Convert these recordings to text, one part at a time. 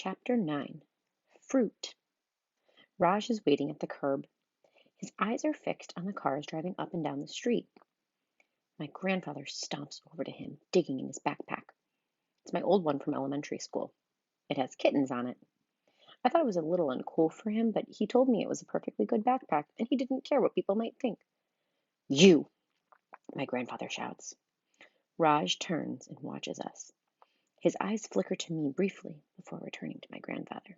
Chapter 9. Fruit. Raj is waiting at the curb. His eyes are fixed on the cars driving up and down the street. My grandfather stomps over to him, digging in his backpack. It's my old one from elementary school. It has kittens on it. I thought it was a little uncool for him, but he told me it was a perfectly good backpack, and he didn't care what people might think. You! My grandfather shouts. Raj turns and watches us. His eyes flicker to me briefly before returning to my grandfather.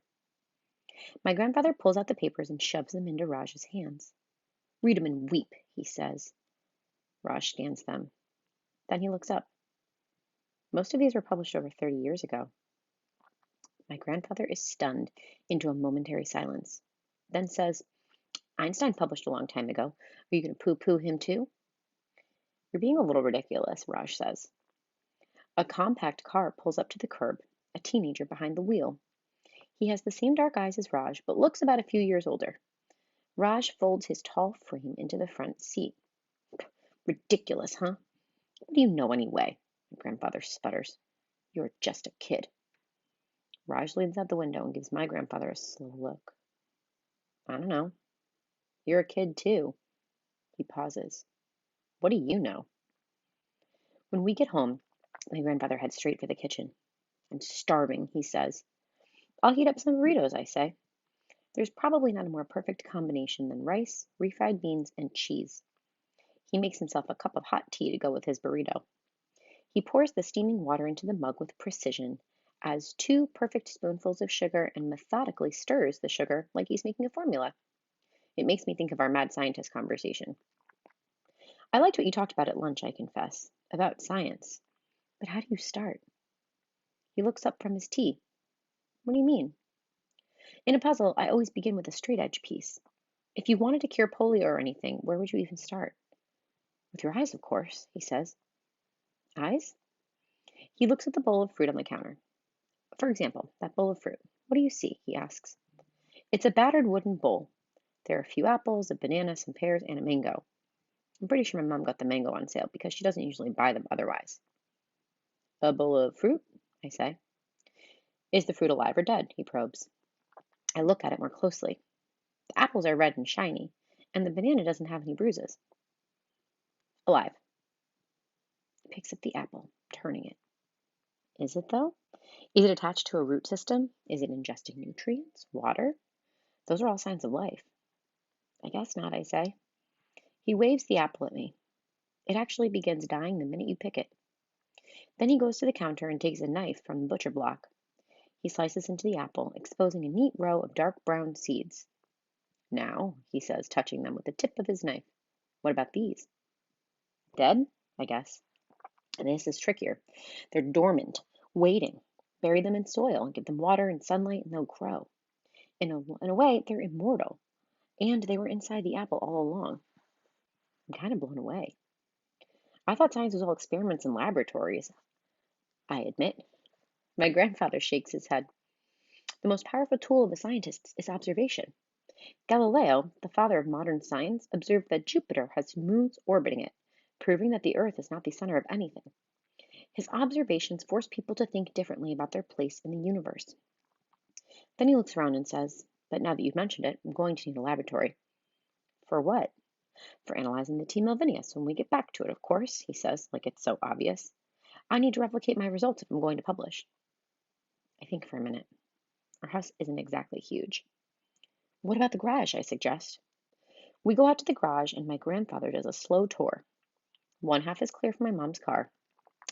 My grandfather pulls out the papers and shoves them into Raj's hands. Read 'em and weep, he says. Raj scans them. Then he looks up. Most of these were published over 30 years ago. My grandfather is stunned into a momentary silence, then says, Einstein published a long time ago. Are you going to poo-poo him too? You're being a little ridiculous, Raj says. A compact car pulls up to the curb, a teenager behind the wheel. He has the same dark eyes as Raj, but looks about a few years older. Raj folds his tall frame into the front seat. Ridiculous, huh? What do you know anyway? My grandfather sputters. You're just a kid. Raj leans out the window and gives my grandfather a slow look. I don't know. You're a kid too. He pauses. What do you know? When we get home, my grandfather heads straight for the kitchen. I'm starving, he says. I'll heat up some burritos, I say. There's probably not a more perfect combination than rice, refried beans, and cheese. He makes himself a cup of hot tea to go with his burrito. He pours the steaming water into the mug with precision, adds 2 perfect spoonfuls of sugar, and methodically stirs the sugar like he's making a formula. It makes me think of our mad scientist conversation. I liked what you talked about at lunch, I confess, about science. But how do you start? He looks up from his tea. What do you mean? In a puzzle, I always begin with a straight edge piece. If you wanted to cure polio or anything, where would you even start? With your eyes, of course, he says. Eyes? He looks at the bowl of fruit on the counter. For example, that bowl of fruit. What do you see? He asks. It's a battered wooden bowl. There are a few apples, a banana, some pears, and a mango. I'm pretty sure my mom got the mango on sale because she doesn't usually buy them otherwise. A bowl of fruit? I say. Is the fruit alive or dead? He probes. I look at it more closely. The apples are red and shiny, and the banana doesn't have any bruises. Alive. He picks up the apple, turning it. Is it, though? Is it attached to a root system? Is it ingesting nutrients, water? Those are all signs of life. I guess not, I say. He waves the apple at me. It actually begins dying the minute you pick it. Then he goes to the counter and takes a knife from the butcher block. He slices into the apple, exposing a neat row of dark brown seeds. Now, he says, touching them with the tip of his knife. What about these? Dead, I guess. And this is trickier. They're dormant, waiting. Bury them in soil, give them water and sunlight, and they'll grow. In a way, they're immortal. And they were inside the apple all along. I'm kind of blown away. I thought science was all experiments in laboratories, I admit. My grandfather shakes his head. The most powerful tool of a scientist is observation. Galileo, the father of modern science, observed that Jupiter has moons orbiting it, proving that the Earth is not the center of anything. His observations force people to think differently about their place in the universe. Then he looks around and says, but now that you've mentioned it, I'm going to need a laboratory. For what? For analyzing the T. Melvinius when we get back to it, of course, he says, like it's so obvious. I need to replicate my results if I'm going to publish. I think for a minute. Our house isn't exactly huge. What about the garage, I suggest. We go out to the garage and my grandfather does a slow tour. One half is clear from my mom's car,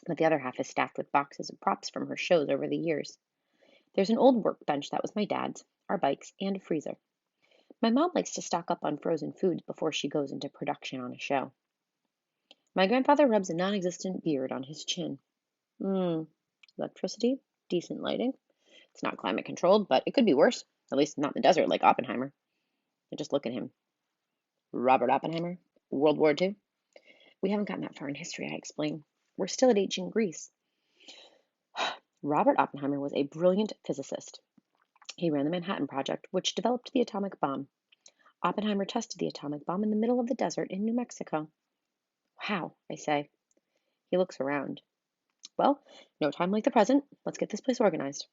but the other half is stacked with boxes of props from her shows over the years. There's an old workbench that was my dad's, our bikes, and a freezer. My mom likes to stock up on frozen foods before she goes into production on a show. My grandfather rubs a non-existent beard on his chin. Electricity, decent lighting. It's not climate controlled, but it could be worse. At least not in the desert like Oppenheimer. I just look at him. Robert Oppenheimer, World War II. We haven't gotten that far in history, I explain. We're still at ancient Greece. Robert Oppenheimer was a brilliant physicist. He ran the Manhattan Project, which developed the atomic bomb. Oppenheimer tested the atomic bomb in the middle of the desert in New Mexico. How? I say. He looks around. Well, no time like the present. Let's get this place organized.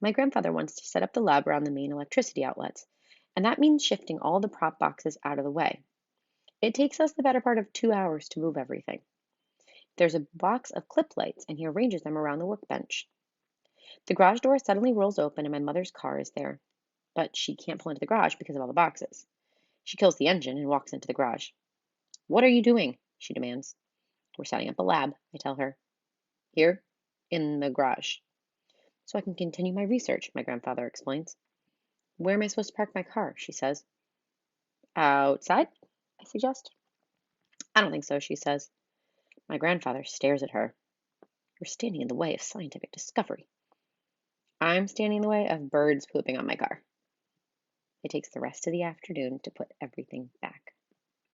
My grandfather wants to set up the lab around the main electricity outlets, and that means shifting all the prop boxes out of the way. It takes us the better part of 2 hours to move everything. There's a box of clip lights, and he arranges them around the workbench. The garage door suddenly rolls open, and my mother's car is there. But she can't pull into the garage because of all the boxes. She kills the engine and walks into the garage. "What are you doing?" she demands. "We're setting up a lab," I tell her. "Here?" "In the garage." "So I can continue my research," my grandfather explains. "Where am I supposed to park my car?" she says. "Outside?" I suggest. "I don't think so," she says. My grandfather stares at her. "You're standing in the way of scientific discovery." "I'm standing in the way of birds pooping on my car." It takes the rest of the afternoon to put everything back.